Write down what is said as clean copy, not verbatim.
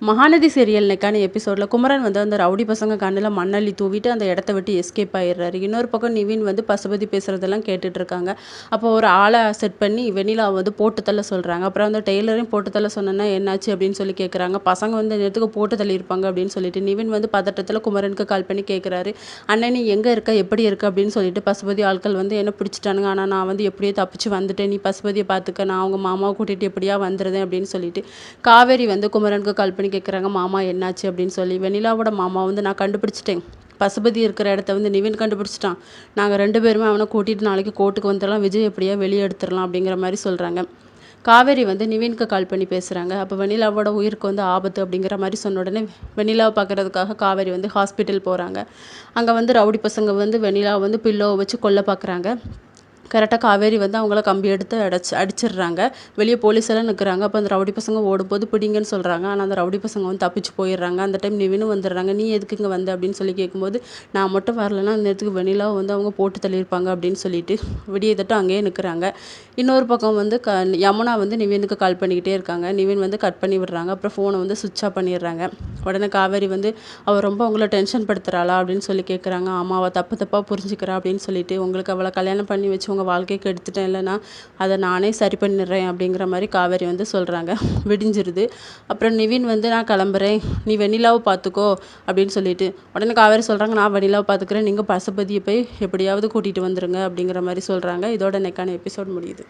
Mahanadi serial இன்னைக்கான எபிசோடில் குமரன் வந்து அந்த ரவுடி பசங்க கண்ணில் மண்ணள்ளி தூவிட்டு அந்த இடத்த விட்டு எஸ்கேப் ஆயிடுறாரு. இன்னொரு பக்கம் நிவின் வந்து பசுபதி பேசுகிறதெல்லாம் கேட்டுட்டு இருக்காங்க. அப்போ ஒரு ஆளை செட் பண்ணி வெண்ணிலா வந்து போட்டு தள்ள சொல்கிறாங்க. அப்புறம் அந்த டெய்லரையும் போட்டு தள்ள சொன்னேன்னா என்னாச்சு அப்படின்னு சொல்லி கேட்குறாங்க. பசங்க வந்து நேரத்துக்கு போட்டு தள்ளியிருப்பாங்க அப்படின்னு சொல்லிட்டு நிவின் வந்து பதட்டத்தில் குமரனுக்கு கால் பண்ணி கேட்குறாரு. அண்ணன் நீ எங்கே இருக்க, எப்படி இருக்க அப்படின்னு சொல்லிட்டு பசுபதி ஆட்கள் வந்து என்ன பிடிச்சிட்டானுங்க. ஆனால் நான் வந்து எப்படியோ தப்பிச்சு வந்துட்டேன், நீ பசுபதியை பார்த்துக்க, நான் அவங்க மாமாவை கூட்டிகிட்டு எப்படியா வந்துடுறேன் அப்படின்னு சொல்லிட்டு காவேரி வந்து குமரனுக்கு கால் பண்ணி கேட்குறாங்க. மாமா என்னாச்சு அப்படின்னு சொல்லி. வெண்ணிலாவோட மாமா வந்து நான் கண்டுபிடிச்சிட்டேன், பசுபதி இருக்கிற இடத்த வந்து நிவின் கண்டுபிடிச்சிட்டான், நாங்கள் 2 பேருமே அவனை கூட்டிகிட்டு நாளைக்கு கோர்ட்டுக்கு வந்துடலாம், விஜய் எப்படியா வெளியே எடுத்துடலாம் அப்படிங்கிற மாதிரி சொல்கிறாங்க. காவேரி வந்து நிவினுக்கு கால் பண்ணி பேசுகிறாங்க. அப்போ வெண்ணிலாவோட உயிருக்கு வந்து ஆபத்து அப்படிங்கிற மாதிரி சொன்ன உடனே வெண்ணிலாவை பார்க்குறதுக்காக காவேரி வந்து ஹாஸ்பிட்டல் போகிறாங்க. அங்கே வந்து ரவுடி பசங்க வந்து வெண்ணிலாவை வந்து பில்லோவை வச்சு கொல்ல பார்க்குறாங்க. கரெக்டாக காவேரி வந்து அவங்கள கம்பி எடுத்து அடிச்சிடுறாங்க. வெளியே போலீஸ் எல்லாம் நிற்கிறாங்க. அப்போ அந்த ரவுடி பசங்க ஓடும்போது பிடிங்கன்னு சொல்கிறாங்க. ஆனால் அந்த ரவுடி பசங்க வந்து தப்பிச்சு போயிடுறாங்க. அந்த டைம் நிவினும் வந்துடுறாங்க. நீ எதுக்கு இங்கே வந்த அப்படின்னு சொல்லி கேட்கும்போது நான் மட்டும் வரலன்னா அந்த நேரத்துக்கு வெண்ணிலா வந்து அவங்க போட்டு தள்ளியிருப்பாங்க அப்படின்னு சொல்லிட்டு விடிய தட்டும் அங்கேயே நிற்கிறாங்க. இன்னொரு பக்கம் வந்து யமுனா வந்து நிவினுக்கு கால் பண்ணிக்கிட்டே இருக்காங்க. நிவின் வந்து கட் பண்ணி விடுறாங்க. அப்புறம் ஃபோனை வந்து சுவிட்ச் ஆஃப் பண்ணிடுறாங்க. உடனே காவேரி வந்து அவள் ரொம்ப உங்களை டென்ஷன் படுத்துகிறாளா அப்படின்னு சொல்லி கேட்குறாங்க. ஆமாம், அவள் தப்பாக புரிஞ்சுக்கிறா அப்படின்னு சொல்லிட்டு உங்களுக்கு அவளை கல்யாணம் பண்ணி வச்சு உங்கள் வாழ்க்கைக்கு எடுத்துட்டேன், இல்லைனா அதை நானே சரி பண்ணிடுறேன் அப்படிங்கிற மாதிரி காவேரி வந்து சொல்கிறாங்க. விடிஞ்சிருது. அப்புறம் நிவின் வந்து நான் கிளம்புறேன், நீ வெண்ணிலாவை பார்த்துக்கோ அப்படின்னு சொல்லிட்டு உடனே காவேரி சொல்கிறாங்க நான் வெண்ணிலாவை பார்த்துக்கிறேன், நீங்கள் பசுபதியை போய் எப்படியாவது கூட்டிகிட்டு வந்துருங்க அப்படிங்கிற மாதிரி சொல்கிறாங்க. இதோட இன்னைக்கான எபிசோட் முடியுது.